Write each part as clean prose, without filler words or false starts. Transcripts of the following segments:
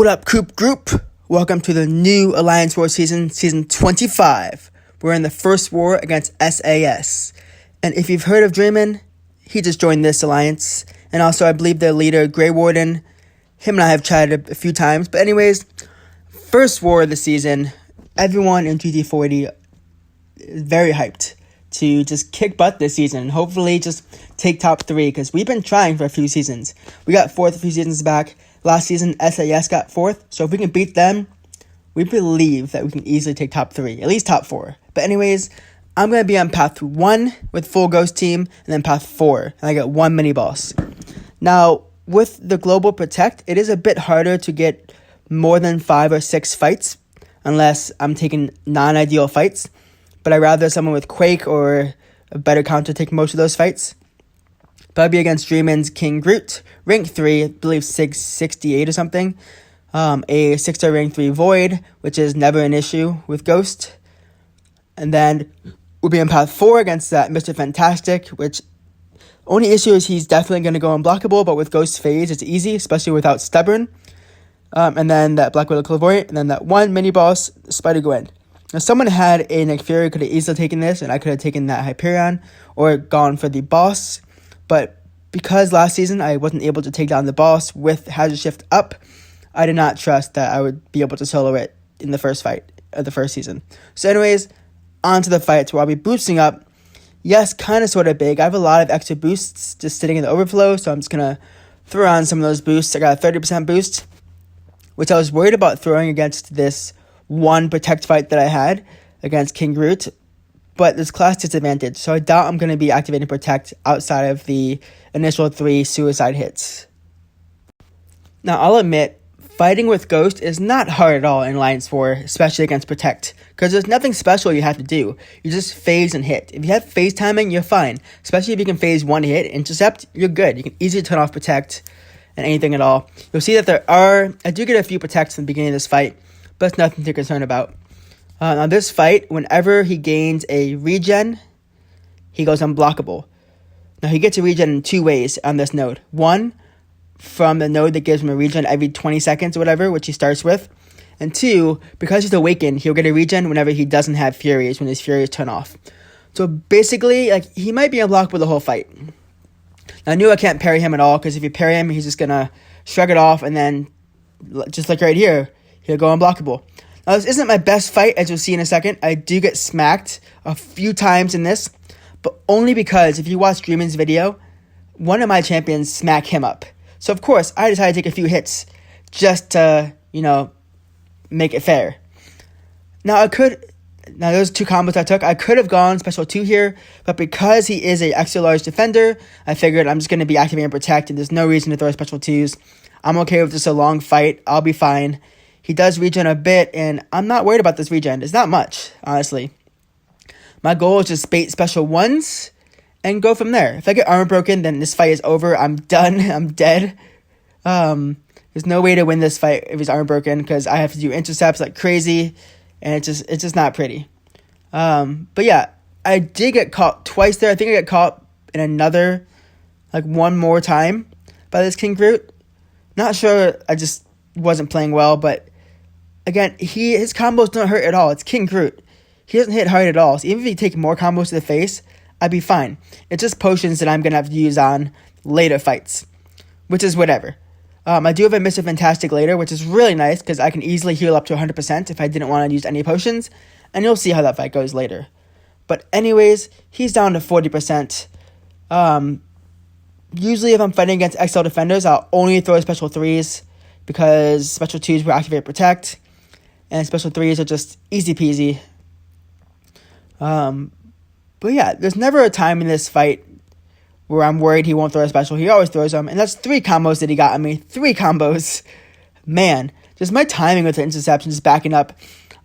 What up, Coop Group? Welcome to the new Alliance War season 25. We're in the first war against SAS. And if you've heard of Dreamin', he just joined this alliance. And also, I believe their leader, Grey Warden, him and I have chatted a few times. But anyways, first war of the season. Everyone in GT40 is very hyped to just kick butt this season and hopefully just take top 3, because we've been trying for a few seasons. We got 4th a few seasons back. Last season, SAS got 4th, so if we can beat them, we believe that we can easily take top 3, at least top 4. But anyways, I'm going to be on path 1 with full ghost team, and then path 4, and I get 1 mini boss. Now, with the global protect, it is a bit harder to get more than 5 or 6 fights, unless I'm taking non-ideal fights. But I'd rather someone with Quake or a better counter take most of those fights. But I'll be against Dreamin's King Groot, rank 3, I believe 668 or something. A 6-star rank 3 Void, which is never an issue with Ghost. And then we'll be in path 4 against that Mr. Fantastic, which only issue is he's definitely going to go unblockable, but with Ghost Phase it's easy, especially without Stubborn. And then that Black Widow Claire Voyant, and then that one mini boss, spidergwen. Now, someone had a Nick Fury, could have easily taken this, and I could have taken that Hyperion, or gone for the boss. But because last season I wasn't able to take down the boss with Hazard Shift up, I did not trust that I would be able to solo it in the first fight of the first season. So anyways, on to the fights where I'll be boosting up. Yes, kind of sort of big. I have a lot of extra boosts just sitting in the overflow, so I'm just going to throw on some of those boosts. I got a 30% boost, which I was worried about throwing against this one protect fight that I had against King Groot, but there's class disadvantage, so I doubt I'm going to be activating protect outside of the initial 3 suicide hits. Now, I'll admit, fighting with Ghost is not hard at all in Alliance 4, especially against protect, because there's nothing special you have to do. You just phase and hit. If you have phase timing, you're fine, especially if you can phase 1 hit, intercept, you're good. You can easily turn off protect and anything at all. You'll see that I do get a few protects in the beginning of this fight, but it's nothing to concern about. On this fight, whenever he gains a regen, he goes unblockable. Now, he gets a regen in 2 ways on this node. 1, from the node that gives him a regen every 20 seconds or whatever, which he starts with. And 2, because he's awakened, he'll get a regen whenever he doesn't have Furies, when his Furies turn off. So basically, he might be unblockable the whole fight. Now, I knew I can't parry him at all, because if you parry him, he's just going to shrug it off, and then, just like right here, he'll go unblockable. Now, this isn't my best fight, as you'll see in a second. I do get smacked a few times in this, but only because if you watch Dreamin's video, one of my champions smack him up. So, of course, I decided to take a few hits just to, make it fair. Now, those 2 combos I took, I could have gone special 2 here, but because he is a extra large defender, I figured I'm just going to be activating protect, and there's no reason to throw special 2s. I'm okay with just a long fight. I'll be fine. He does regen a bit, and I'm not worried about this regen. It's not much, honestly. My goal is just bait special 1s and go from there. If I get armor broken, then this fight is over. I'm done. I'm dead. There's no way to win this fight if he's armor broken, because I have to do intercepts like crazy, and it's just not pretty. But yeah, I did get caught twice there. I think I got caught in another, one more time by this King Groot. Not sure, I just wasn't playing well, but again, his combos don't hurt at all. It's King Groot. He doesn't hit hard at all. So even if you take more combos to the face, I'd be fine. It's just potions that I'm going to have to use on later fights, which is whatever. I do have a Mr. Fantastic later, which is really nice, because I can easily heal up to 100% if I didn't want to use any potions, and you'll see how that fight goes later. But anyways, he's down to 40%. Usually if I'm fighting against XL defenders, I'll only throw special 3s, because special 2s will activate protect, and special 3s are just easy peasy. But yeah, there's never a time in this fight where I'm worried he won't throw a special. He always throws them, and that's 3 combos that he got on me. 3 combos. Man, just my timing with the interceptions is backing up.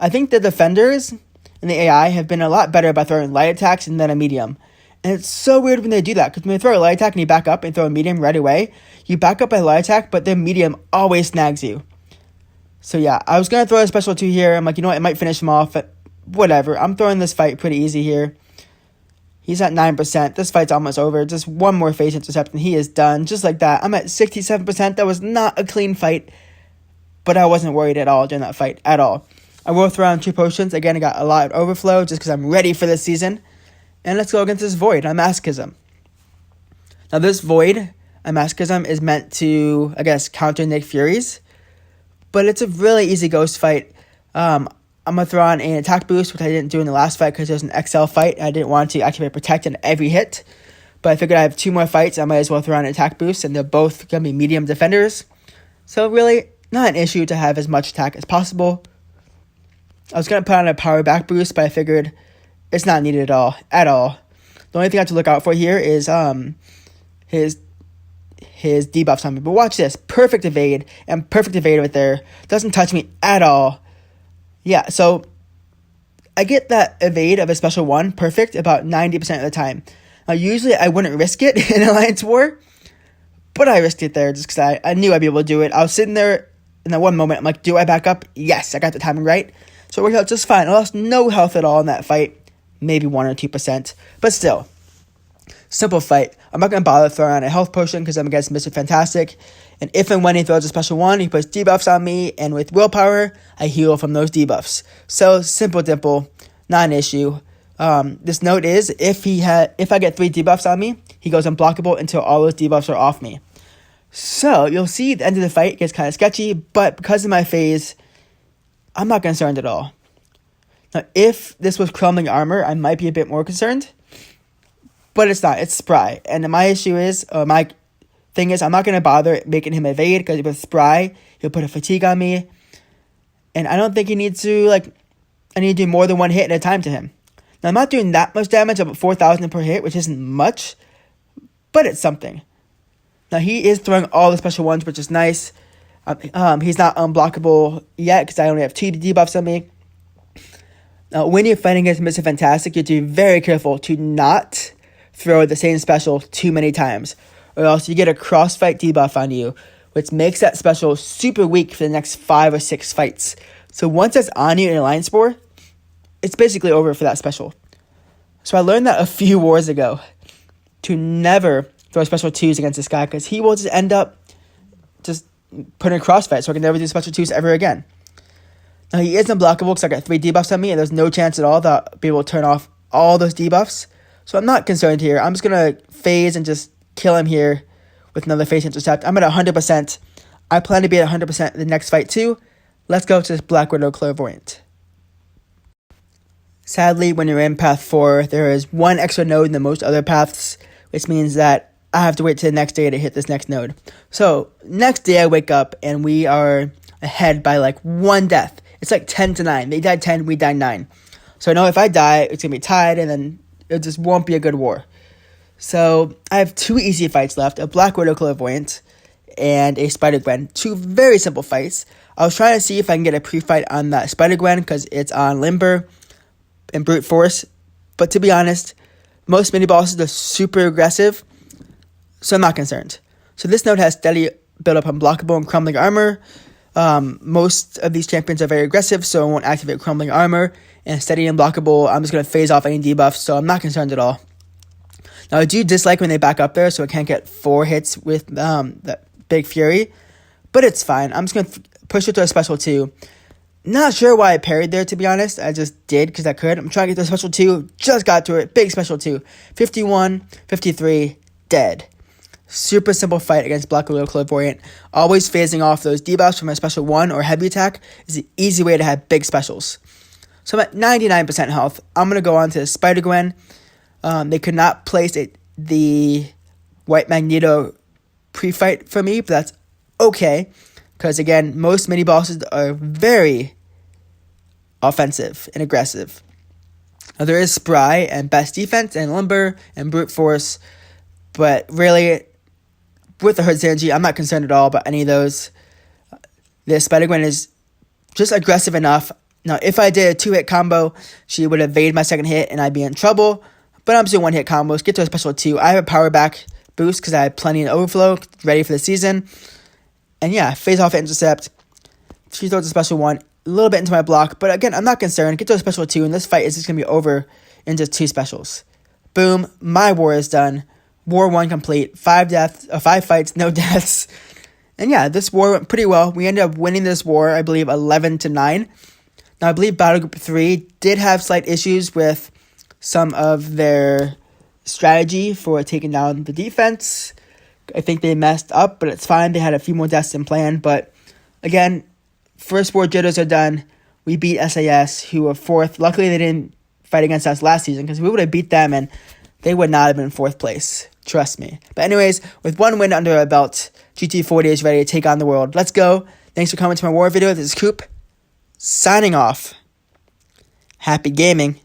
I think the defenders and the AI have been a lot better about throwing light attacks and then a medium. And it's so weird when they do that, because when they throw a light attack and you back up and throw a medium right away, you back up by a light attack, but the medium always snags you. So yeah, I was going to throw a special 2 here. I'm like, you know what, it might finish him off, but whatever. I'm throwing this fight pretty easy here. He's at 9%. This fight's almost over. Just one more face intercept and he is done. Just like that. I'm at 67%. That was not a clean fight but I wasn't worried at all during that fight, at all. I will throw on 2 potions. Again, I got a lot of overflow just because I'm ready for this season. And let's go against this Void on masochism. Now this Void on masochism is meant to, I guess, counter Nick Fury's. But it's a really easy ghost fight. I'm going to throw on an attack boost, which I didn't do in the last fight because it was an XL fight. I didn't want to activate Protect on every hit. But I figured I have 2 more fights. I might as well throw on an attack boost. And they're both going to be medium defenders. So really, not an issue to have as much attack as possible. I was going to put on a power back boost, but I figured it's not needed at all. The only thing I have to look out for here is his debuffs on me. But watch this. Perfect evade. And perfect evade right there. Doesn't touch me at all. Yeah, so I get that evade of a special 1 perfect about 90% of the time. Now, usually I wouldn't risk it in Alliance War, but I risked it there just because I knew I'd be able to do it. I was sitting there in that one moment. I'm like, do I back up? Yes, I got the timing right. So it worked out just fine. I lost no health at all in that fight. Maybe 1 or 2%. But still, simple fight. I'm not going to bother throwing on a health potion because I'm against Mr. Fantastic. And if and when he throws a special 1, he puts debuffs on me. And with willpower, I heal from those debuffs. So simple dimple. Not an issue. This note is, if I get 3 debuffs on me, he goes unblockable until all those debuffs are off me. So you'll see the end of the fight gets kind of sketchy. But because of my phase, I'm not concerned at all. Now, if this was crumbling armor, I might be a bit more concerned. But it's not. It's spry. And my issue is, my thing is, I'm not going to bother making him evade because with spry, he'll put a fatigue on me. And I don't think he needs to, I need to do more than 1 hit at a time to him. Now, I'm not doing that much damage, about 4,000 per hit, which isn't much. But it's something. Now, he is throwing all the special ones, which is nice. He's not unblockable yet because I only have 2 debuffs on me. Now, when you're fighting against Mr. Fantastic, you have to be very careful to not throw the same special too many times, or else you get a crossfight debuff on you, which makes that special super weak for the next 5 or 6 fights. So once that's on you in Alliance War, it's basically over for that special. So I learned that a few wars ago, to never throw special 2s against this guy, because he will just end up just putting a crossfight, so I can never do special 2s ever again. Now, he is unblockable because I got 3 debuffs on me, and there's no chance at all that I'll be able to turn off all those debuffs. So I'm not concerned here. I'm just going to phase and just kill him here with another phase intercept. I'm at 100%. I plan to be at 100% in the next fight too. Let's go to this Black Widow Claire Voyant. Sadly, when you're in path 4, there is 1 extra node than most other paths, which means that I have to wait till the next day to hit this next node. So, next day I wake up and we are ahead by 1 death. It's 10-9. They died 10, we died 9. So I know if I die, it's going to be tied and then it just won't be a good war. So I have 2 easy fights left, a Black Widow Claire Voyant and a spidergwen. 2 very simple fights. I was trying to see if I can get a pre-fight on that spidergwen because it's on limber and brute force. But to be honest, most mini bosses are super aggressive, so I'm not concerned. So this node has steady build up unblockable and crumbling armor. Most of these champions are very aggressive, so I won't activate crumbling armor. And steady and blockable, I'm just going to phase off any debuffs, so I'm not concerned at all. Now, I do dislike when they back up there, so I can't get 4 hits with that big fury. But it's fine. I'm just going to push it to a special 2. Not sure why I parried there, to be honest. I just did because I could. I'm trying to get to a special 2. Just got to it. Big special 2. 51, 53, dead. Super simple fight against Black Widow Claire Voyant. Always phasing off those debuffs from a special 1 or heavy attack is an easy way to have big specials. So I'm at 99% health. I'm going to go on to Spider-Gwen. They could not place the White Magneto pre-fight for me, but that's okay. Because, again, most mini-bosses are very offensive and aggressive. Now, there is Spry and Best Defense and Limber and Brute Force. But really, with the Herd Synergy, I'm not concerned at all about any of those. The Spider-Gwen is just aggressive enough. Now, if I did a 2-hit combo, she would evade my second hit and I'd be in trouble. But I'm just doing 1-hit combos, get to a special 2. I have a power back boost because I have plenty of overflow, ready for the season. And yeah, phase off intercept. She throws a special 1, a little bit into my block. But again, I'm not concerned. Get to a special 2, and this fight is just going to be over in just 2 specials. Boom, my war is done. War 1 complete. 5 fights, no deaths. And yeah, this war went pretty well. We ended up winning this war, I believe, 11-9. Now, I believe Battle Group 3 did have slight issues with some of their strategy for taking down the defense. I think they messed up, but it's fine. They had a few more deaths than planned. But again, first war jitters are done. We beat SAS, who were 4th. Luckily, they didn't fight against us last season, because we would have beat them and they would not have been 4th place. Trust me. But anyways, with 1 win under our belt, GT40 is ready to take on the world. Let's go. Thanks for coming to my war video. This is Coop, signing off. Happy gaming.